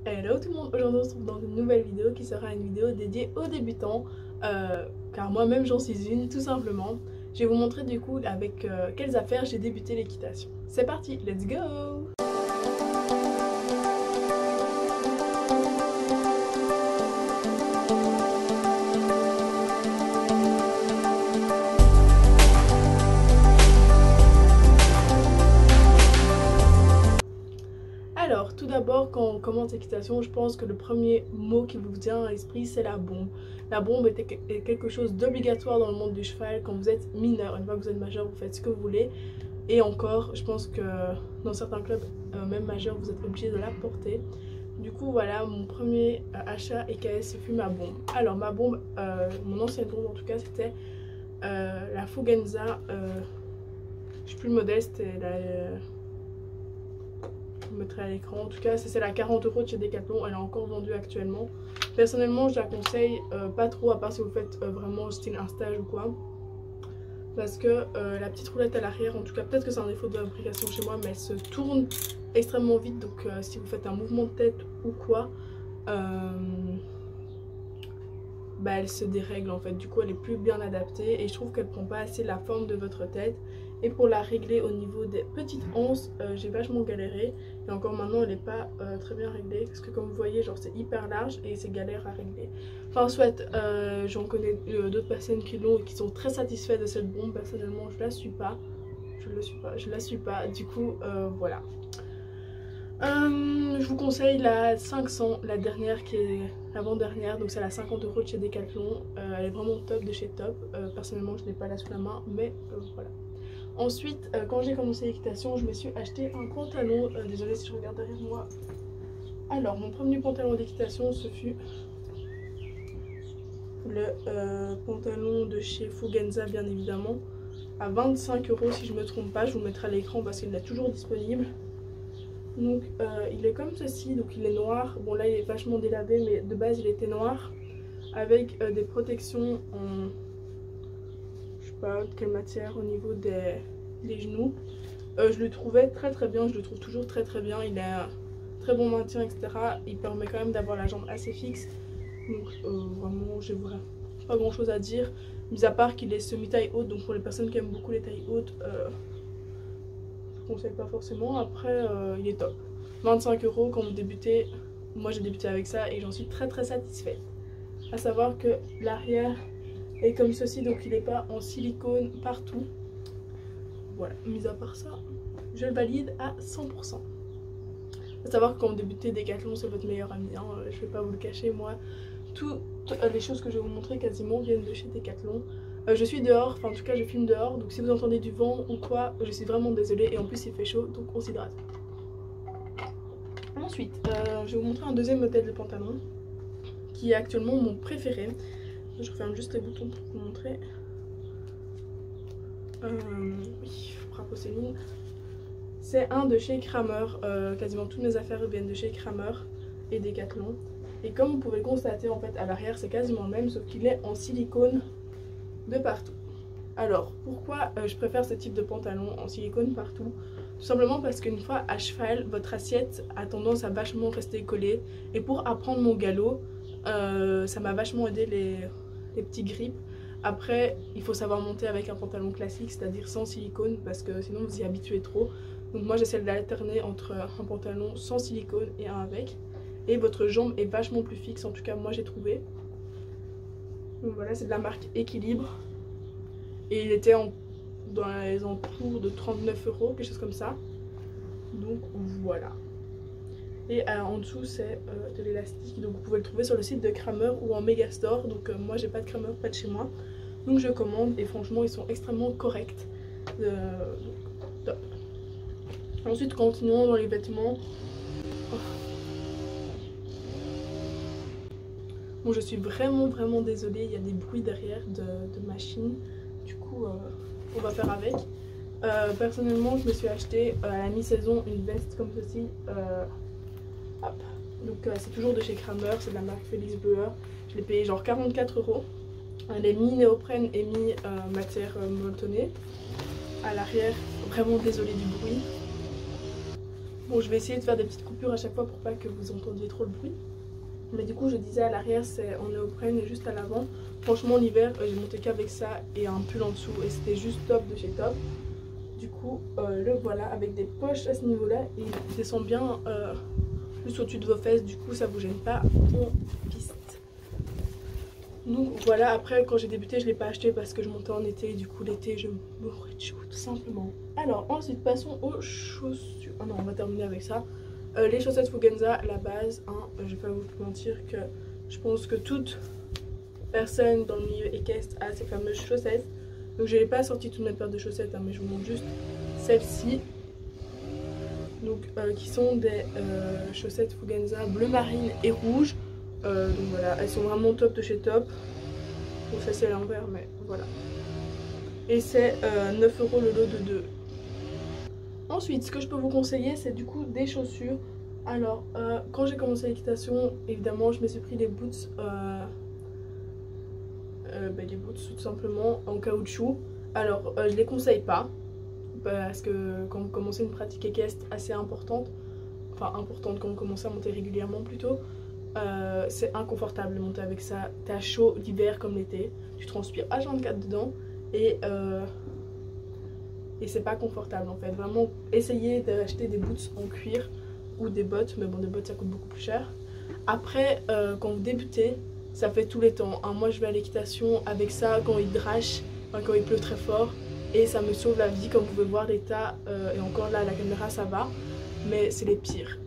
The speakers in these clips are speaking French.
Hello tout le monde, aujourd'hui on se retrouve dans une nouvelle vidéo qui sera une vidéo dédiée aux débutants car moi-même j'en suis une tout simplement. Je vais vous montrer du coup avec quelles affaires j'ai débuté l'équitation. C'est parti, let's go! Alors, tout d'abord, quand on commence l'équitation, je pense que le premier mot qui vous vient à l'esprit, c'est la bombe. La bombe est quelque chose d'obligatoire dans le monde du cheval quand vous êtes mineur. Une fois que vous êtes majeur, vous faites ce que vous voulez. Et encore, je pense que dans certains clubs, même majeurs, vous êtes obligé de la porter. Du coup, voilà, mon premier achat EKS, ce fut ma bombe. Alors, ma bombe, mon ancienne bombe en tout cas, c'était la Fugenza. Je suis plus le modèle, c'était la... je vous mettrai à l'écran. En tout cas, c'est celle à 40 € de chez Decathlon. Elle est encore vendue actuellement. Personnellement, je la conseille pas trop, à part si vous faites vraiment style un stage ou quoi. Parce que la petite roulette à l'arrière, en tout cas, peut-être que c'est un défaut de fabrication chez moi, mais elle se tourne extrêmement vite. Donc, si vous faites un mouvement de tête ou quoi, bah, elle se dérègle en fait. Du coup, elle est plus bien adaptée et je trouve qu'elle prend pas assez la forme de votre tête. Et pour la régler au niveau des petites anses, j'ai vachement galéré. Et encore maintenant, elle n'est pas très bien réglée. Parce que comme vous voyez, genre c'est hyper large et c'est galère à régler. Enfin, soit j'en connais d'autres personnes qui l'ont et qui sont très satisfaits de cette bombe. Personnellement, je la suis pas. Je la suis pas. Du coup, voilà. Je vous conseille la 500, la dernière qui est l'avant-dernière, donc c'est la 50 € de chez Decathlon. Elle est vraiment top de chez Top. Personnellement, je n'ai pas là sous la main, mais voilà. Ensuite, quand j'ai commencé l'équitation, je me suis acheté un pantalon. Désolée si je regarde derrière moi. Alors, mon premier pantalon d'équitation, ce fut le pantalon de chez Fugenza, bien évidemment, à 25 € si je me trompe pas. Je vous le mettrai à l'écran parce qu'il est toujours disponible. Donc il est comme ceci, donc il est noir. Bon là il est vachement délabé, mais de base il était noir. Avec des protections en... je sais pas de quelle matière au niveau des genoux. Je le trouvais très bien, je le trouve toujours très bien. Il a un très bon maintien, etc. Il permet quand même d'avoir la jambe assez fixe. Donc vraiment j'ai pas grand chose à dire. Mis à part qu'il est semi-taille haute, donc pour les personnes qui aiment beaucoup les tailles hautes, je conseille pas forcément. Après il est top. 25 € quand vous débutez. Moi j'ai débuté avec ça et j'en suis très satisfaite. À savoir que l'arrière est comme ceci, donc il n'est pas en silicone partout. Voilà, mis à part ça, je le valide à 100%. À savoir que quand vous débutez, Decathlon c'est votre meilleur ami, hein. Je vais pas vous le cacher, moi toutes les choses que je vais vous montrer quasiment viennent de chez Decathlon. Je suis dehors, enfin en tout cas je filme dehors, donc si vous entendez du vent ou quoi, je suis vraiment désolée. Et en plus il fait chaud, donc on s'hydrate. Ensuite, je vais vous montrer un deuxième modèle de pantalon qui est actuellement mon préféré. Je referme juste les boutons pour vous montrer. Oui, bravo Céline. C'est un de chez Kramer. Quasiment toutes mes affaires viennent de chez Kramer et Decathlon. Et comme vous pouvez le constater, en fait, à l'arrière, c'est quasiment le même, sauf qu'il est en silicone de partout. Alors, pourquoi je préfère ce type de pantalon en silicone partout? Tout simplement parce qu'une fois à cheval, votre assiette a tendance à vachement rester collée. Et pour apprendre mon galop, ça m'a vachement aidé les petits grips. Après, il faut savoir monter avec un pantalon classique, c'est-à-dire sans silicone, parce que sinon vous y habituez trop. Donc moi j'essaie d'alterner entre un pantalon sans silicone et un avec. Et votre jambe est vachement plus fixe, en tout cas moi j'ai trouvé. Donc voilà, c'est de la marque Équilibre. Et il était dans les entours de 39 €, quelque chose comme ça. Donc voilà. Et en dessous c'est de l'élastique, donc vous pouvez le trouver sur le site de Kramer ou en Megastore. Donc moi j'ai pas de Kramer près de chez moi, donc je commande et franchement ils sont extrêmement corrects. Donc, top. Ensuite continuons dans les vêtements. Bon, je suis vraiment désolée, il y a des bruits derrière de machines. Du coup on va faire avec. Personnellement je me suis acheté à la mi-saison une veste comme ceci. Hop. Donc c'est toujours de chez Kramer, c'est de la marque Felix Breuer. Je l'ai payé genre 44 €. Elle est mi-néoprène et mi-matière molletonnée. À l'arrière, vraiment désolée du bruit. Bon, je vais essayer de faire des petites coupures à chaque fois pour pas que vous entendiez trop le bruit. Mais du coup, je disais à l'arrière, c'est en néoprène et juste à l'avant. Franchement, l'hiver, j'ai monté qu'avec ça et un pull en dessous. Et c'était juste top de chez Top. Du coup, le voilà avec des poches à ce niveau-là. Et il descend bien plus au-dessus de vos fesses. Du coup, ça vous gêne pas en piste. Donc voilà, après quand j'ai débuté, je ne l'ai pas acheté parce que je montais en été. Du coup, l'été, je mourrais de chaud tout simplement. Alors, ensuite, passons aux chaussures. Ah non, on va terminer avec ça. Les chaussettes Fugenza, la base, hein, je vais pas vous mentir que je pense que toute personne dans le milieu équestre a ces fameuses chaussettes. Donc je n'ai pas sorti toutes mes paires de chaussettes, hein, mais je vous montre juste celles-ci. Donc qui sont des chaussettes Fugenza bleu marine et rouge. Donc voilà, elles sont vraiment top de chez Top. Bon, ça c'est l'envers, mais voilà. Et c'est 9 € le lot de 2. Ensuite, ce que je peux vous conseiller, c'est du coup des chaussures. Alors, quand j'ai commencé l'équitation, évidemment, je me suis pris les boots, les boots tout simplement en caoutchouc. Alors, je les conseille pas parce que quand vous commencez une pratique équestre assez importante, enfin importante quand vous commencez à monter régulièrement plutôt, c'est inconfortable de monter avec ça. T'as chaud l'hiver comme l'été, tu transpires H24 dedans et c'est pas confortable en fait. Vraiment essayez d'acheter des boots en cuir ou des bottes, mais bon, des bottes ça coûte beaucoup plus cher. Après quand vous débutez, ça fait tous les temps, hein. Moi je vais à l'équitation avec ça quand il drache, enfin, quand il pleut très fort, et ça me sauve la vie. Comme vous pouvez voir l'état, et encore là la caméra ça va, mais c'est les pires.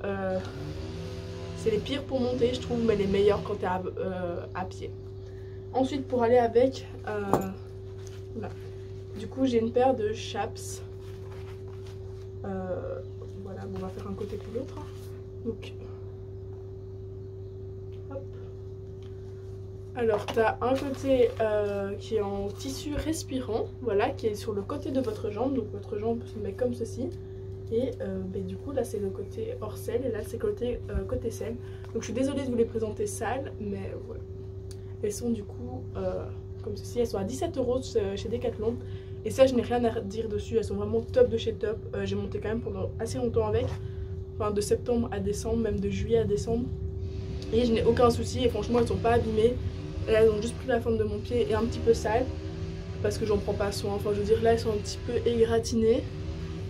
C'est les pires pour monter je trouve, mais les meilleurs quand t'es à pied. Ensuite pour aller avec, là. Du coup j'ai une paire de chaps. Voilà, bon, on va faire un côté puis l'autre. Donc, hop. Alors t'as un côté qui est en tissu respirant, voilà, qui est sur le côté de votre jambe. Donc votre jambe se met comme ceci. Et du coup là c'est le côté hors selle et là c'est côté selle. Donc je suis désolée de vous les présenter sales, mais voilà. Elles sont du coup comme ceci, elles sont à 17 € chez Decathlon. Et ça je n'ai rien à dire dessus, elles sont vraiment top de chez Top. J'ai monté quand même pendant assez longtemps avec, enfin de septembre à décembre, même de juillet à décembre. Et je n'ai aucun souci et franchement elles sont pas abîmées. Là elles ont juste pris la forme de mon pied et un petit peu sale parce que j'en prends pas soin. Enfin je veux dire là elles sont un petit peu égratignées.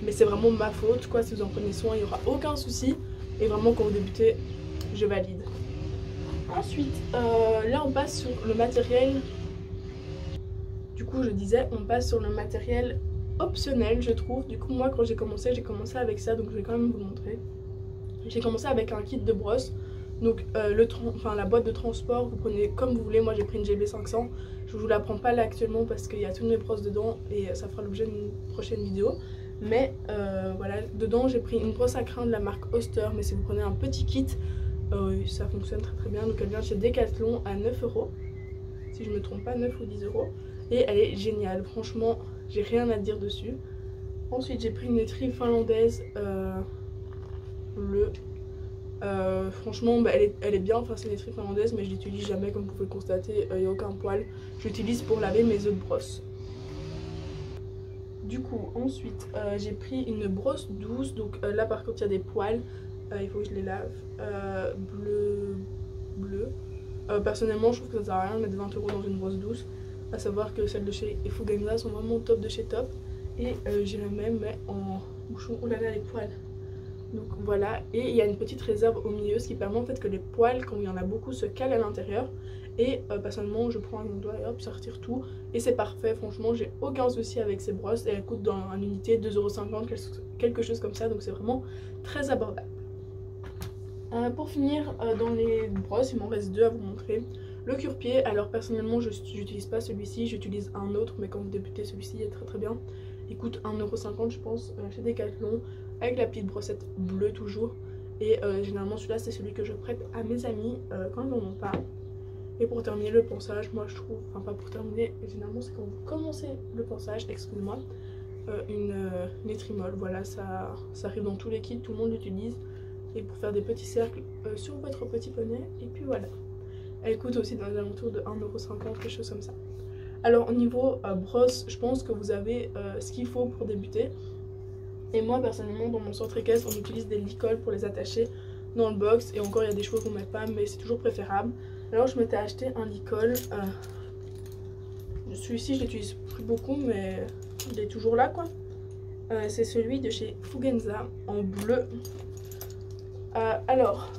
Mais c'est vraiment ma faute quoi, si vous en prenez soin il n'y aura aucun souci. Et vraiment quand vous débutez, je valide. Ensuite, là on passe sur le matériel. Du coup je disais, on passe sur le matériel optionnel je trouve. Du coup moi quand j'ai commencé avec ça, donc je vais quand même vous montrer. J'ai commencé avec un kit de brosse. Donc la boîte de transport, vous prenez comme vous voulez. Moi j'ai pris une GB500. Je vous la prends pas là actuellement parce qu'il y a toutes mes brosses dedans et ça fera l'objet d'une prochaine vidéo. Mais voilà, dedans j'ai pris une brosse à crins de la marque Oster. Mais si vous prenez un petit kit, ça fonctionne très très bien. Donc elle vient chez Decathlon à 9 €. Si je me trompe pas, 9 ou 10 €. Et elle est géniale, franchement j'ai rien à dire dessus. Ensuite j'ai pris une étrie finlandaise bleue. Franchement elle est bien, enfin c'est une étrie finlandaise mais je l'utilise jamais comme vous pouvez le constater, il n'y a aucun poil. Je l'utilise pour laver mes œufs de brosse. Du coup ensuite j'ai pris une brosse douce, donc là par contre il y a des poils, il faut que je les lave, bleu. Personnellement je trouve que ça sert à rien de mettre 20 € dans une brosse douce, à savoir que celles de chez Fugenza sont vraiment top de chez Top. Et j'irai même mais en bouchon, oh là là les poils. Donc voilà, et il y a une petite réserve au milieu, ce qui permet en fait que les poils, quand il y en a beaucoup, se calent à l'intérieur. Et personnellement je prends mon doigt et hop ça retire tout et c'est parfait. Franchement j'ai aucun souci avec ces brosses et elles coûtent dans une unité 2,50 €, quelque chose comme ça, donc c'est vraiment très abordable. Pour finir dans les brosses, il m'en reste deux à vous montrer. Le cure-pied, alors personnellement je n'utilise pas celui-ci, j'utilise un autre, mais quand vous débutez celui-ci est très très bien. Il coûte 1,50 € je pense chez Decathlon, avec la petite brossette bleue toujours. Et généralement celui-là c'est celui que je prête à mes amis quand ils n'en ont pas. Et pour terminer le ponçage, moi je trouve, enfin pas pour terminer, généralement c'est quand vous commencez le ponçage, excusez-moi, une étrimole, voilà, ça arrive dans tous les kits, tout le monde l'utilise. Et pour faire des petits cercles sur votre petit poney, et puis voilà. Elle coûte aussi dans les alentours de 1,50 €, quelque chose comme ça. Alors au niveau brosse, je pense que vous avez ce qu'il faut pour débuter. Et moi personnellement dans mon centre équestre on utilise des licoles pour les attacher dans le box. Et encore il y a des chevaux qu'on met pas mais c'est toujours préférable. Alors je m'étais acheté un licol. Celui-ci je l'utilise plus beaucoup mais il est toujours là quoi. C'est celui de chez Fugenza en bleu. Alors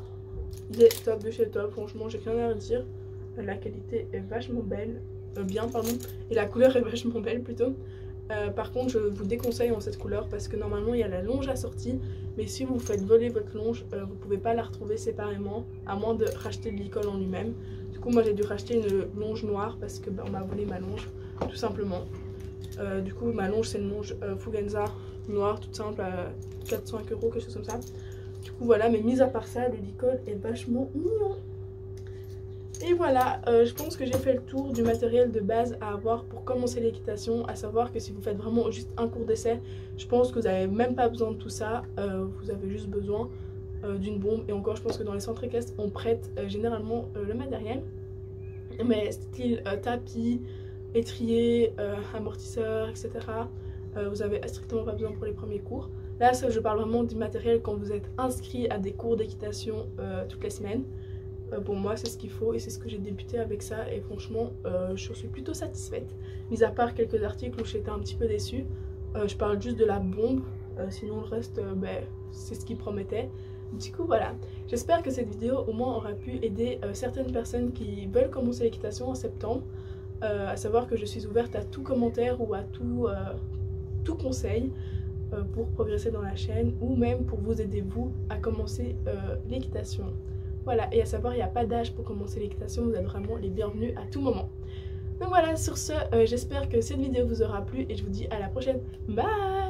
il est top de chez top, franchement j'ai rien à redire. La qualité est vachement belle, et la couleur est vachement belle plutôt. Par contre je vous déconseille en cette couleur parce que normalement il y a la longe assortie, mais si vous faites voler votre longe vous pouvez pas la retrouver séparément à moins de racheter le licol en lui-même. Du coup moi j'ai dû racheter une longe noire parce que on m'a volé ma longe tout simplement. Du coup ma longe c'est une longe Fugenza noire toute simple à 405 €, quelque chose comme ça. Du coup voilà, mais mis à part ça le licol est vachement mignon. Et voilà, je pense que j'ai fait le tour du matériel de base à avoir pour commencer l'équitation. À savoir que si vous faites vraiment juste un cours d'essai, je pense que vous n'avez même pas besoin de tout ça. Vous avez juste besoin d'une bombe. Et encore, je pense que dans les centres équestres, on prête généralement le matériel. Mais style tapis, étrier, amortisseur, etc. Vous avez strictement pas besoin pour les premiers cours. Là, je parle vraiment du matériel quand vous êtes inscrit à des cours d'équitation toutes les semaines. Pour moi c'est ce qu'il faut et c'est ce que j'ai débuté avec ça et franchement je suis plutôt satisfaite. Mis à part quelques articles où j'étais un petit peu déçue, je parle juste de la bombe, sinon le reste c'est ce qu'il promettait. Du coup voilà, j'espère que cette vidéo au moins aura pu aider certaines personnes qui veulent commencer l'équitation en septembre. À savoir que je suis ouverte à tout commentaire ou à tout conseil pour progresser dans la chaîne ou même pour vous aider vous à commencer l'équitation. Voilà, et à savoir, il n'y a pas d'âge pour commencer l'équitation, vous êtes vraiment les bienvenus à tout moment. Donc voilà, sur ce, j'espère que cette vidéo vous aura plu et je vous dis à la prochaine. Bye!